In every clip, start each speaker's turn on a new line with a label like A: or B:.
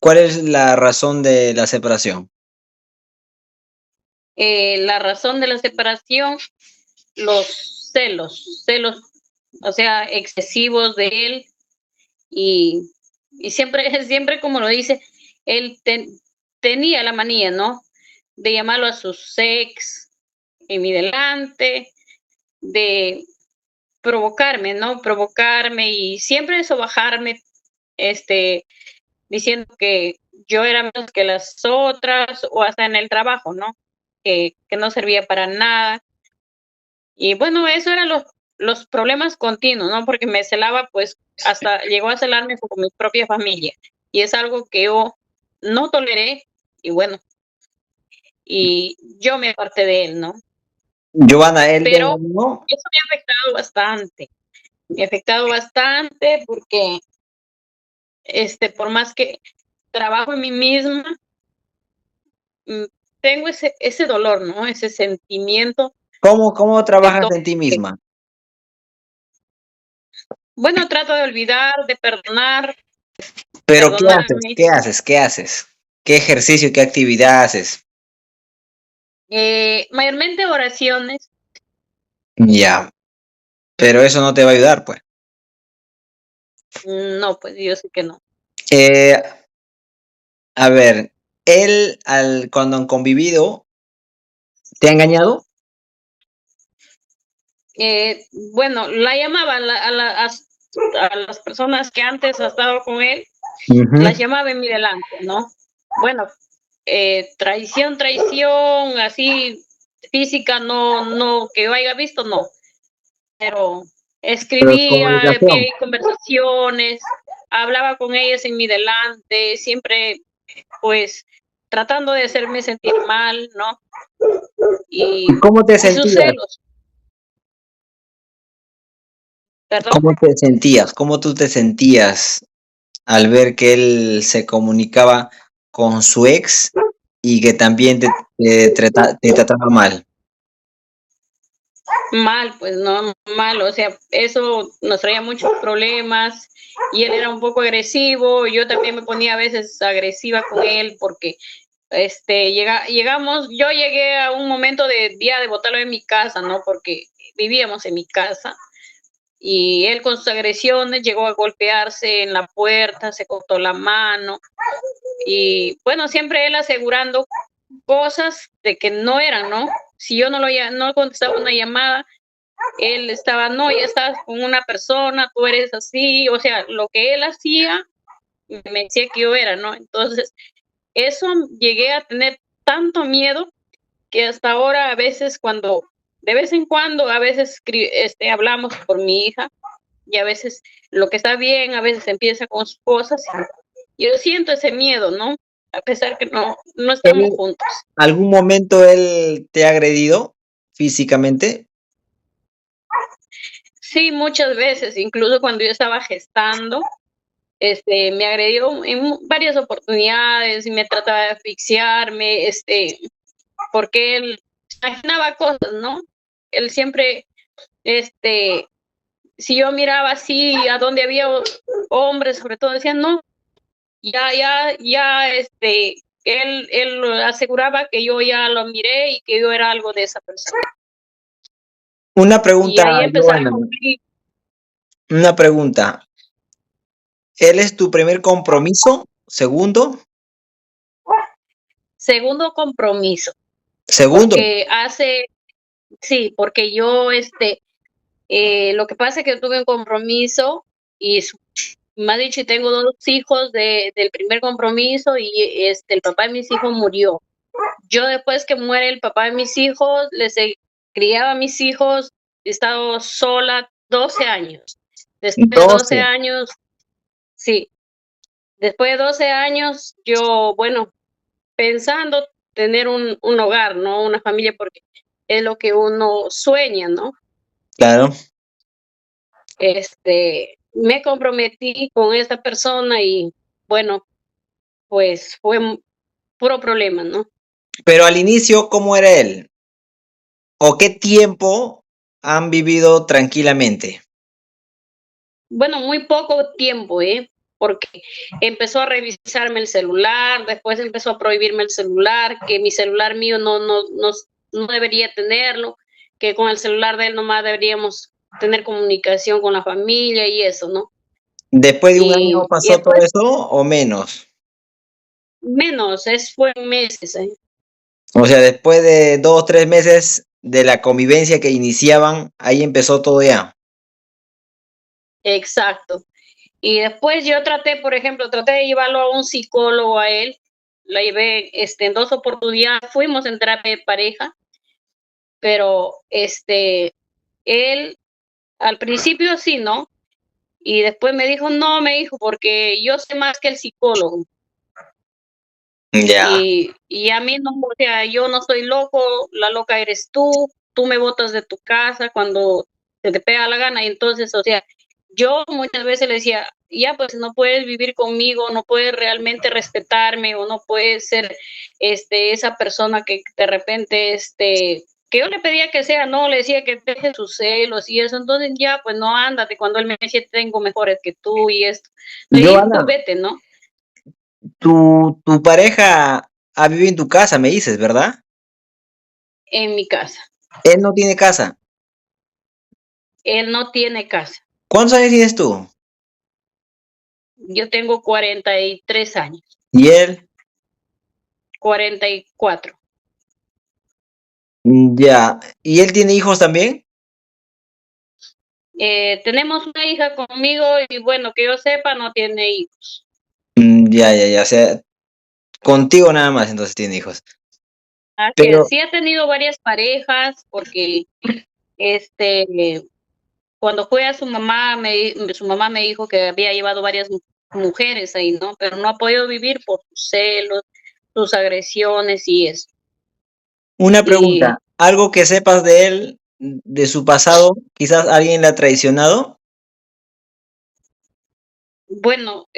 A: ¿Cuál es la razón de la separación?
B: La razón de la separación, los celos, o sea, excesivos de él y, y siempre, siempre como lo dice, él tenía la manía, ¿no? De llamarlo a sus ex en mi delante, de provocarme, ¿no? Provocarme y siempre bajarme, este, diciendo que yo era menos que las otras o hasta en el trabajo, ¿no? Que no servía para nada. Y bueno, eso eran los problemas continuos, ¿no? Porque me celaba, pues hasta llegó a celarme con mi propia familia. Y es algo que yo no toleré y bueno, y yo me aparté de él, ¿no?
A: Giovanna, ¿él te
B: Pero
A: engañó?
B: eso me ha afectado bastante. Me ha afectado bastante porque, por más que trabajo en mí misma, mm, tengo ese dolor, ¿no? Ese sentimiento
A: ¿Cómo
B: de
A: trabajas
B: todo.
A: en ti misma?
B: Bueno, trato de olvidar, de
A: Pero ¿qué haces?
B: perdonarme.
A: ¿Qué haces? ¿Qué haces? ¿Qué ejercicio, qué actividad haces?
B: Mayormente oraciones.
A: Ya, pero eso no te va a ayudar, pues.
B: No, pues yo sé que no.
A: Eh, a ver, él, cuando han convivido, ¿te ha engañado?
B: Bueno, la llamaba a las personas que antes ha estado con él, las
A: Ujú.
B: llamaba en mi delante, ¿no? Bueno, traición, así física, no, que yo haya visto, no, pero
A: Pero
B: escribía,
A: comunicación.
B: conversaciones, hablaba con ellas en mi delante, siempre, pues, tratando de hacerme sentir mal, ¿no?
A: ¿Y cómo te
B: Y sus
A: sentías?
B: celos, perdón.
A: ¿Cómo te sentías? ¿Cómo tú te sentías al ver que él se comunicaba con su ex y que también te trataba mal?
B: Mal, pues no, mal, o sea, eso nos traía muchos problemas y él era un poco agresivo, yo también me ponía a veces agresiva con él porque yo llegué a un momento de día de botarlo en mi casa, ¿no? Porque vivíamos en mi casa y él con sus agresiones llegó a golpearse en la puerta, se cortó la mano y bueno, siempre él asegurando cosas de que no eran, ¿no? Si yo no contestaba una llamada, él estaba, no, ya estás con una persona, tú eres así, o sea, lo que él hacía, me decía que yo era, ¿no? Entonces, eso llegué a tener tanto miedo que hasta ahora a veces de vez en cuando, a veces hablamos por mi hija y a veces lo que está bien, a veces empieza con sus cosas. Y yo siento ese miedo, ¿no? A pesar que no estamos
A: ¿Él,
B: juntos.
A: algún momento él te ha agredido físicamente?
B: Sí, muchas veces, incluso cuando yo estaba gestando, me agredió en varias oportunidades y me trataba de asfixiarme, porque él imaginaba cosas, ¿no? Él siempre, este, si yo miraba así a donde había hombres, sobre todo, decían, no, ya, él aseguraba que yo ya lo miré y que yo era algo de esa persona.
A: Una
B: Y
A: pregunta,
B: ahí empezaba el
A: Giovanna,
B: conflicto.
A: una pregunta. ¿Él es tu primer compromiso? ¿Segundo?
B: Segundo compromiso,
A: Segundo.
B: porque sí, porque yo, lo que pasa es que tuve un compromiso y me ha dicho, y tengo dos hijos del primer compromiso y el papá de mis hijos murió. Yo después que muere el papá de mis hijos, criaba a mis hijos, he estado sola 12 años. Después de 12
A: 12.
B: años, sí, después de 12 años, yo, bueno, pensando tener un hogar, ¿no? Una familia, porque es lo que uno sueña, ¿no?
A: Claro.
B: Me comprometí con esta persona y bueno, pues fue puro problema, ¿no?
A: Pero al inicio, ¿cómo era él? ¿O qué tiempo han vivido tranquilamente?
B: Bueno, muy poco tiempo, ¿eh? porque empezó a revisarme el celular, después empezó a prohibirme el celular, que mi celular mío no debería tenerlo, que con el celular de él nomás deberíamos tener comunicación con la familia y eso, ¿no?
A: ¿Después de un año
B: Y
A: pasó todo
B: después,
A: eso o menos?
B: menos, fue en meses, ¿eh?
A: O sea, después de 2, 3 meses de la convivencia que iniciaban, ahí empezó todo ya.
B: Exacto. Y después yo traté, por ejemplo, traté de llevarlo a un psicólogo a él, la llevé en 2 oportunidades, fuimos en terapia de pareja, pero él al principio sí, ¿no? Y después me dijo, no, me dijo, porque yo sé más que el psicólogo.
A: Ya.
B: Y a mí no, o sea, yo no soy loco, la loca eres tú me botas de tu casa cuando se te pega la gana. Y entonces, o sea, yo muchas veces le decía, ya, pues no puedes vivir conmigo, no puedes realmente respetarme o no puedes ser esa persona que de repente, que yo le pedía que sea, no, le decía que deje sus celos y eso. Entonces ya, pues no, ándate. Cuando él me decía, tengo mejores que tú y esto, le dije, pues
A: Joana,
B: vete, ¿no?
A: tu pareja ha vivido en tu casa, me dices, ¿verdad?
B: En mi casa.
A: Él no tiene casa.
B: Él no tiene casa.
A: ¿Cuántos años tienes tú?
B: Yo tengo 43 años,
A: ¿Y él?
B: 44.
A: Ya. ¿Y él tiene hijos también?
B: Tenemos una hija conmigo y bueno, que yo sepa, no tiene hijos.
A: Ya, ya, ya. O sea, contigo nada más, entonces tiene hijos.
B: Así es,
A: Pero,
B: sí ha tenido varias parejas porque cuando fue a su mamá me dijo que había llevado varias mujeres ahí, ¿no? Pero no ha podido vivir por sus celos, sus agresiones y eso.
A: una
B: Y
A: pregunta, ¿algo que sepas de él, de su pasado? ¿Quizás alguien le ha traicionado?
B: bueno,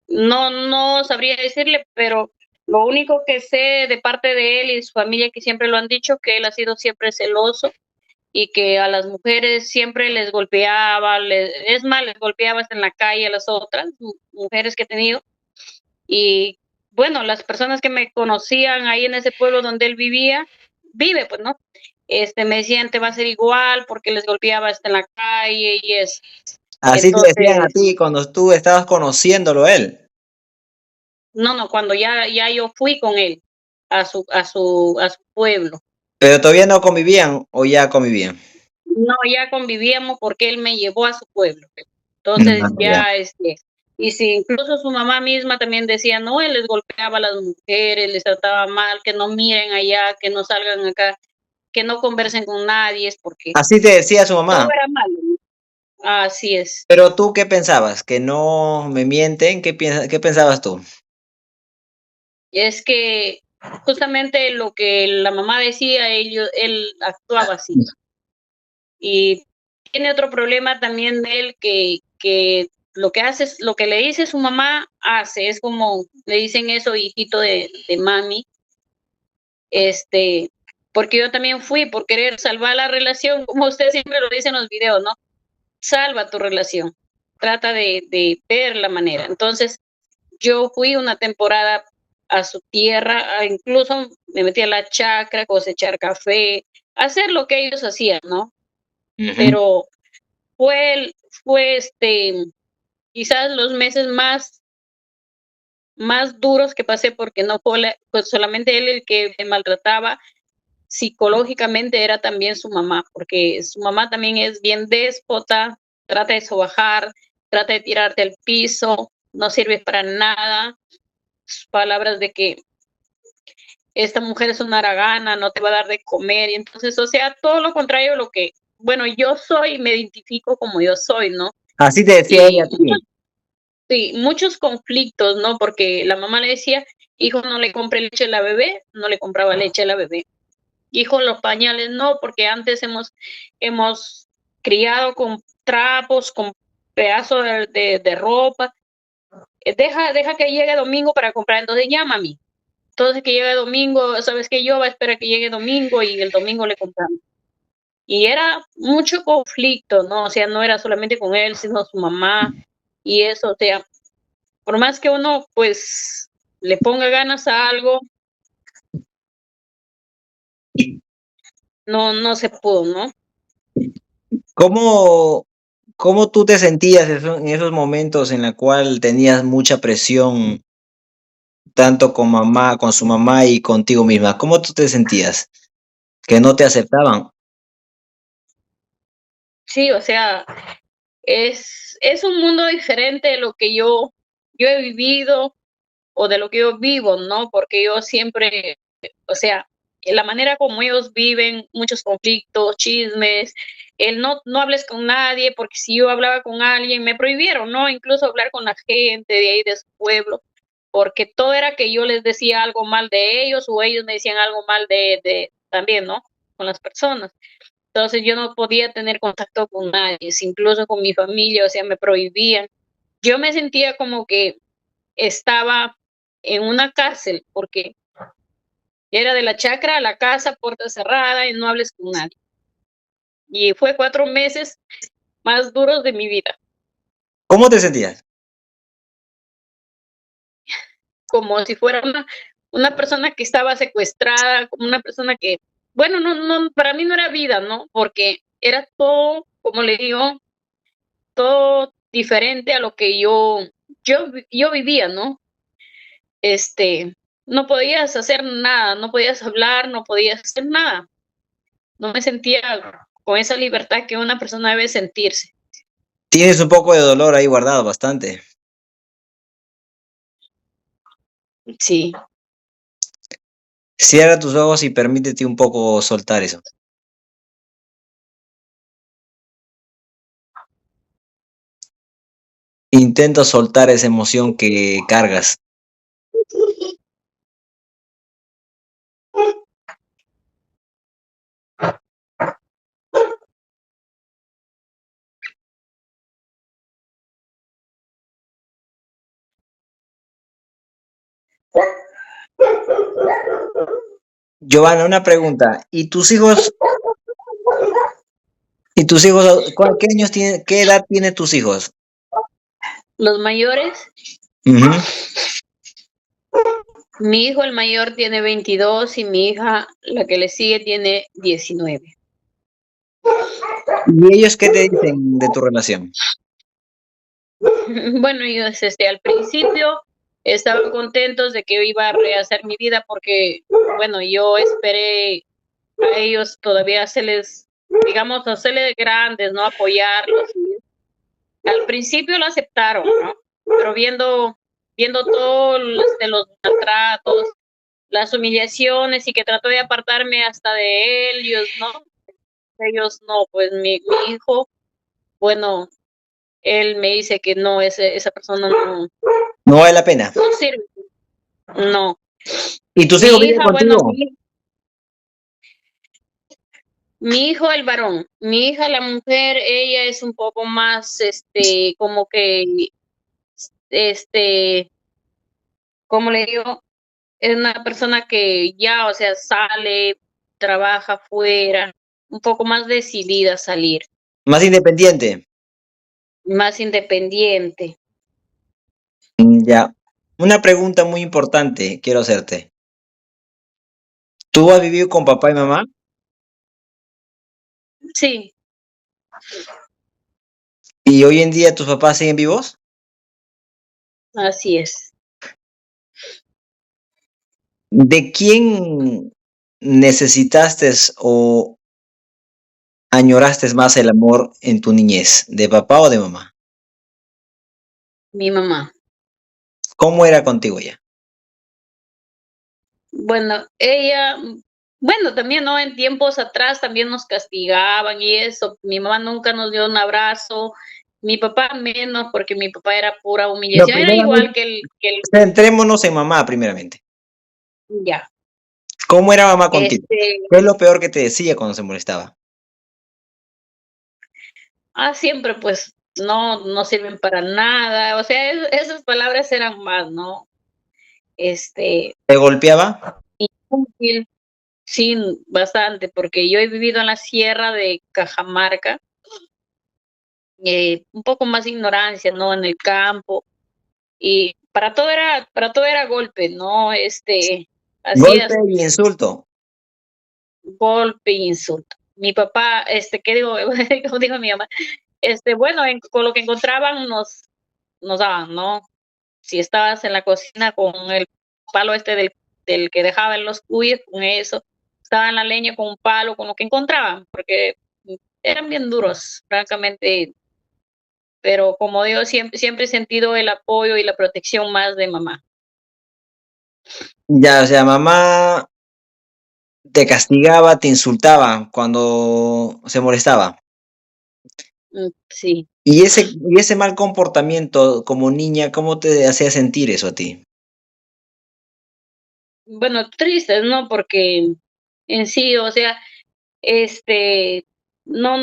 B: no sabría decirle, pero lo único que sé de parte de él y de su familia que siempre lo han dicho, que él ha sido siempre celoso y que a las mujeres siempre les golpeaba, es más, les golpeaba hasta en la calle a las otras mujeres que he tenido. Y bueno, las personas que me conocían ahí en ese pueblo donde él vive, pues, ¿no? Me decían, te va a ser igual porque les golpeaba hasta en la calle y eso.
A: Así te decían a
B: Entonces,
A: ti cuando tú estabas conociéndolo a él.
B: no, cuando ya yo fui con él a su pueblo.
A: Pero todavía no convivían o ya convivían.
B: No, ya convivíamos porque él me llevó a su pueblo. Entonces
A: No, ya.
B: ya y si incluso su mamá misma también decía, no, él les golpeaba a las mujeres, les trataba mal, que no miren allá, que no salgan acá, que no conversen con nadie, es porque
A: Así te decía su
B: todo
A: mamá.
B: era malo, ¿no? Así es.
A: Pero tú, ¿qué pensabas? ¿Que no me mienten? ¿Qué pensabas tú?
B: Es que justamente lo que la mamá decía, él actuaba así. Y tiene otro problema también de él que lo que hace, lo que le dice su mamá, hace, es como le dicen eso, hijito de mami, porque yo también fui por querer salvar la relación, como usted siempre lo dice en los videos, ¿no? Salva tu relación, trata de ver la manera. Entonces, yo fui una temporada a su tierra, incluso me metí a la chacra, cosechar café, hacer lo que ellos hacían, ¿no?
A: Ujú.
B: Pero fue, fue quizás los meses más duros que pasé porque no fue pues solamente él el que me maltrataba psicológicamente, era también su mamá, porque su mamá también es bien déspota, trata de sobajar, trata de tirarte al piso, no sirves para nada, sus palabras de que esta mujer es una haragana, no te va a dar de comer, y entonces, o sea, todo lo contrario de lo que, bueno, yo soy, me identifico como yo soy, ¿no?
A: Así te decía ella
B: Y
A: a ti.
B: sí, muchos conflictos, ¿no? Porque la mamá le decía, hijo, no le compre leche a la bebé, no le compraba leche a la bebé. Hijo, los pañales no, porque antes hemos criado con trapos, con pedazos de ropa. Deja que llegue domingo para comprar, entonces llámame. Entonces que llegue domingo, sabes que yo va a esperar que llegue domingo y el domingo le compramos. Y era mucho conflicto, ¿no? O sea, no era solamente con él, sino su mamá. y eso, o sea, por más que uno, pues, le ponga ganas a algo, no se pudo, ¿no?
A: ¿Cómo, cómo tú te sentías en esos momentos en la cual tenías mucha presión, tanto con mamá, con su mamá y contigo misma? ¿Cómo tú te sentías? ¿Que no te aceptaban?
B: Sí, o sea, es un mundo diferente de lo que yo he vivido o de lo que yo vivo, ¿no? Porque yo siempre, o sea, la manera como ellos viven, muchos conflictos, chismes, el no hables con nadie, porque si yo hablaba con alguien, me prohibieron, ¿no? Incluso hablar con la gente de ahí de su pueblo, porque todo era que yo les decía algo mal de ellos o ellos me decían algo mal de también, ¿no? Con las personas. Entonces yo no podía tener contacto con nadie, incluso con mi familia, o sea, me prohibían. Yo me sentía como que estaba en una cárcel porque era de la chacra a la casa, puerta cerrada y no hables con nadie. Y fue 4 meses más duros de mi vida,
A: ¿Cómo te sentías?
B: como si fuera una persona que estaba secuestrada, como una persona que, bueno, no, para mí no era vida, ¿no? Porque era todo, como le digo, todo diferente a lo que yo vivía, ¿no? No podías hacer nada, no podías hablar, no podías hacer nada. No me sentía con esa libertad que una persona debe sentirse.
A: Tienes un poco de dolor ahí guardado, bastante.
B: Sí.
A: Cierra tus ojos y permítete un poco soltar eso. Intenta soltar esa emoción que cargas. Giovanna, una pregunta. ¿Qué años tienen, qué edad tienen tus hijos?
B: Los mayores,
A: Ujú.
B: mi hijo el mayor tiene 22 y mi hija, la que le sigue, tiene 19.
A: ¿Y ellos qué te dicen de tu relación?
B: Bueno, ellos al principio estaban contentos de que yo iba a rehacer mi vida porque, bueno, yo esperé a ellos todavía hacerles, digamos, hacerles grandes, ¿no? Apoyarlos. Al principio lo aceptaron, ¿no? Pero viendo todos los maltratos, las humillaciones y que trató de apartarme hasta de ellos no, pues mi hijo, bueno, él me dice que no, esa persona
A: No vale la pena.
B: no sirve, no.
A: ¿Y tus hijos
B: Mi
A: viven
B: hija, bueno,
A: contigo?
B: mi hijo el varón, mi hija la mujer, ella es un poco más, como que, este, como le digo, es una persona que ya, o sea, sale, trabaja afuera, un poco más decidida a salir,
A: Más independiente.
B: más independiente.
A: Ya. Una pregunta muy importante quiero hacerte. ¿Tú has vivido con papá y mamá?
B: Sí,
A: ¿Y hoy en día tus papás siguen vivos?
B: así es.
A: ¿De quién necesitaste o añoraste más el amor en tu niñez? ¿De papá o de mamá?
B: Mi mamá.
A: ¿Cómo era contigo ella?
B: Bueno, ella, bueno, también, ¿no? En tiempos atrás también nos castigaban y eso. Mi mamá nunca nos dio un abrazo, mi papá menos, porque mi papá era pura
A: No,
B: humillación, era igual
A: primeramente,
B: que el,
A: centrémonos en mamá primeramente.
B: ya.
A: ¿Cómo era mamá contigo?
B: Este,
A: ¿Qué es lo peor que te decía cuando se molestaba?
B: siempre pues no sirven para nada, o sea, esas palabras eran más, ¿no? Este,
A: ¿Te golpeaba?
B: inútil, sí, bastante, porque yo he vivido en la sierra de Cajamarca un poco más ignorancia, ¿no? En el campo. Y para todo era golpe, ¿no?
A: Golpe
B: Hacías
A: y insulto.
B: golpe e insulto. Mi papá, ¿qué digo? Como dijo mi mamá, bueno, con lo que encontraban nos daban, ¿no? Si estabas en la cocina con el palo del que dejaban los cuyes, con eso, estaba en la leña con un palo, con lo que encontraban, porque eran bien duros, francamente, pero como digo, siempre he sentido el apoyo y la protección más de mamá.
A: Ya, o sea, mamá te castigaba, te insultaba cuando se molestaba.
B: Sí.
A: Y ese mal comportamiento como niña, ¿cómo te hacía sentir eso a ti?
B: Bueno, tristes, ¿no? Porque en sí, o sea, este, no,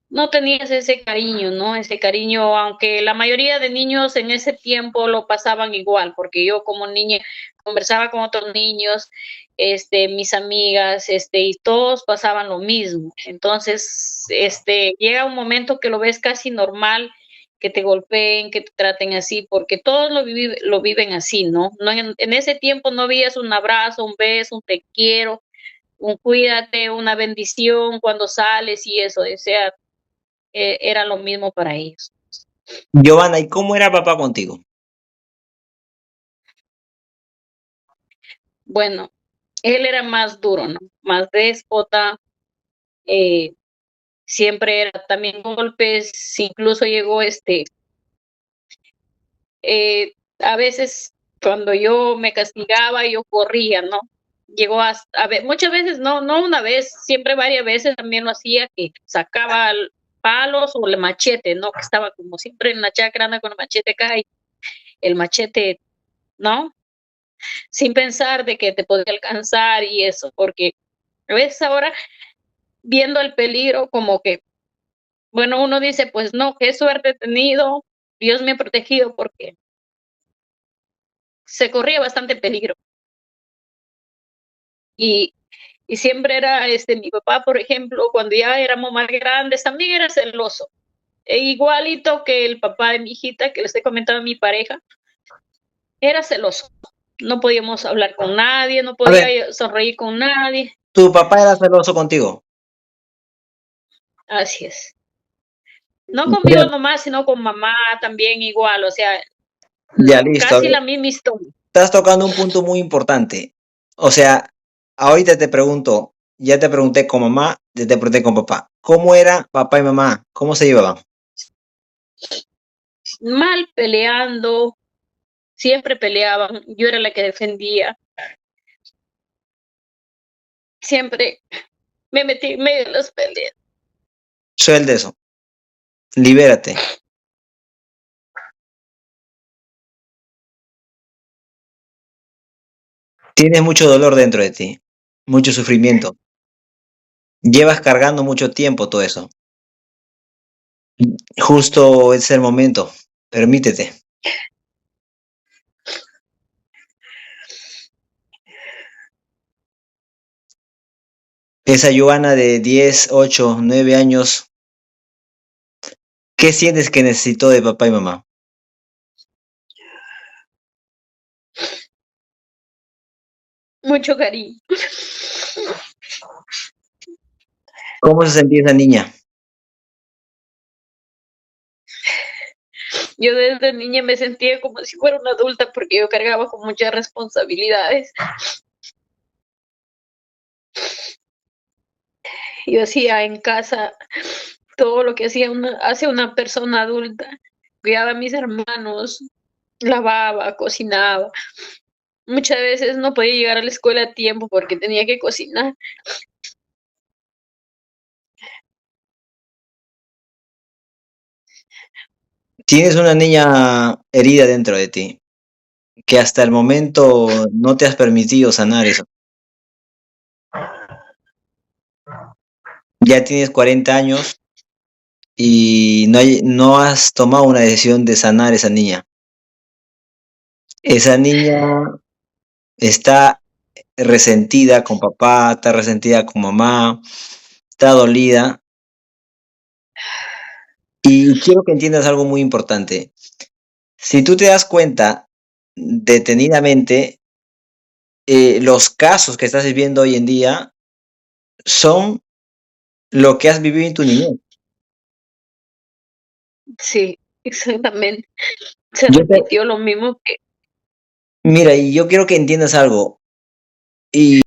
B: no tenías ese cariño, ¿no? Ese cariño, aunque la mayoría de niños en ese tiempo lo pasaban igual, porque yo como niña conversaba con otros niños, mis amigas, y todos pasaban lo mismo. Entonces, llega un momento que lo ves casi normal, que te golpeen, que te traten así, porque todos lo viven así, ¿no? No en ese tiempo no veías un abrazo, un beso, un te quiero, un cuídate, una bendición cuando sales y eso, o sea, era lo mismo para ellos.
A: Giovanna, ¿y cómo era papá contigo?
B: Bueno, él era más duro, ¿no? Más déspota, eh, siempre era también golpes, incluso llegó a veces cuando yo me castigaba, yo corría, ¿no? Llegó a ver, muchas veces, no una vez, siempre varias veces también lo hacía, que sacaba palos o el machete, ¿no? Que estaba como siempre en la chacra, anda con el machete acá y el machete, ¿no? Sin pensar de que te podía alcanzar y eso, porque a veces ahora viendo el peligro como que, bueno, uno dice, pues no, qué suerte he tenido, Dios me ha protegido porque se corría bastante peligro. Y, y siempre era, mi papá, por ejemplo, cuando ya éramos más grandes, también era celoso. Igualito que el papá de mi hijita, que le estoy comentando a mi pareja, era celoso. No podíamos hablar con nadie, no
A: A ver,
B: podía sonreír con nadie.
A: ¿tu papá era celoso contigo?
B: Así es. No
A: Ya,
B: conmigo nomás, sino con mamá también igual, o sea,
A: ya, listo. A
B: casi
A: ver,
B: la misma historia.
A: estás tocando un punto muy importante. O sea, ahorita te pregunto, ya te pregunté con mamá, ya te pregunté con papá. ¿Cómo era papá y mamá? ¿Cómo se llevaban?
B: Mal peleando, siempre peleaban, yo era la que defendía, siempre me metí en medio de las peleas.
A: Suelta eso. Libérate. Tienes mucho dolor dentro de ti, mucho sufrimiento. Llevas cargando mucho tiempo todo eso. Justo es el momento. Permítete. Esa Joana de 10, 8, 9 años, ¿qué sientes que necesitó de papá y mamá?
B: Mucho cariño.
A: ¿Cómo se sentía esa niña?
B: Yo desde niña me sentía como si fuera una adulta porque yo cargaba con muchas responsabilidades. Yo hacía en casa todo lo que hace una persona adulta. Cuidaba a mis hermanos, lavaba, cocinaba. Muchas veces no podía llegar a la escuela a tiempo porque tenía que cocinar.
A: Tienes una niña herida dentro de ti, que hasta el momento no te has permitido sanar eso. Ya tienes 40 años y no has tomado una decisión de sanar esa niña. Esa niña está resentida con papá, está resentida con mamá, está dolida Y quiero que entiendas algo muy importante. Si tú te das cuenta detenidamente, los casos que estás viviendo hoy en día son lo que has vivido en tu niñez.
B: Sí, exactamente. Se
A: Yo te
B: repitió lo mismo que
A: Mira, y yo quiero que entiendas algo, y